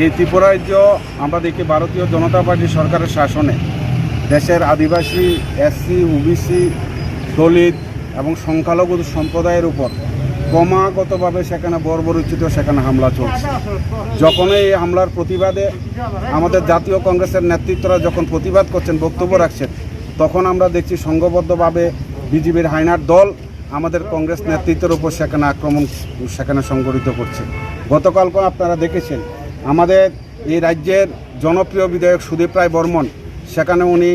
এই ত্রিপুরা রাজ্য আমরা দেখি ভারতীয় জনতা পার্টি সরকারের শাসনে দেশের আদিবাসী, এসসি, ওবিসি, দলিত এবং সংখ্যালঘু সম্প্রদায়ের উপর ক্রমাগতভাবে সেখানে বর্বরোচিত সেখানে হামলা চলছে। যখন এই হামলার প্রতিবাদে আমাদের জাতীয় কংগ্রেসের নেতৃত্বরা যখন প্রতিবাদ করছেন, বক্তব্য রাখছেন, তখন আমরা দেখছি সংঘবদ্ধভাবে বিজেপির হাইনার দল আমাদের কংগ্রেস নেতৃত্বের উপর সেখানে আক্রমণ সেখানে সংঘটিত করছে। গতকালকে আপনারা দেখেছেন আমাদের এই রাজ্যের জনপ্রিয় বিধায়ক সুদীপ রায় বর্মন সেখানে উনি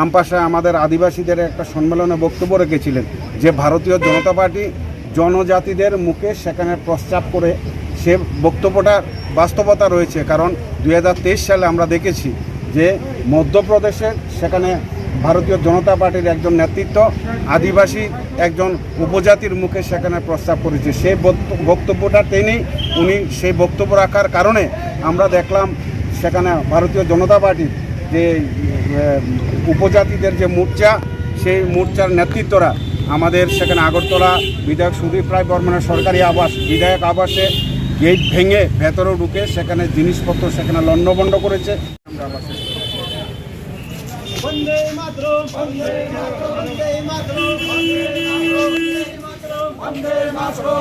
আমপাশায় আমাদের আদিবাসীদের একটা সম্মেলনে বক্তব্য রেখেছিলেন যে ভারতীয় জনতা পার্টি জনজাতিদের মুখে সেখানে প্রস্তাব করে সে বক্তব্যটার বাস্তবতা রয়েছে। কারণ 2023 সালে আমরা দেখেছি যে মধ্যপ্রদেশের সেখানে ভারতীয় জনতা পার্টির একজন নেতৃত্ব আদিবাসী একজন উপজাতির মুখে সেখানে প্রস্তাব করেছে। সেই বক্তব্যটা টেনেই উনি সেই বক্তব্য রাখার কারণে আমরা দেখলাম সেখানে ভারতীয় জনতা পার্টির যে উপজাতিদের যে মোর্চা, সেই মোর্চার নেতৃত্বরা আমাদের সেখানে আগরতলা বিধায়ক সুদীপ রায় বর্মনের সরকারি আবাস বিধায়ক আবাসে গেট ভেঙে ভেতরে ঢুকে সেখানে জিনিসপত্র সেখানে লণ্ডভণ্ড করেছে। বন্দে মাতরম, বন্দে মাতরম, বন্দে মাতরম, বন্দে মাতরম, বন্দে মাতরম।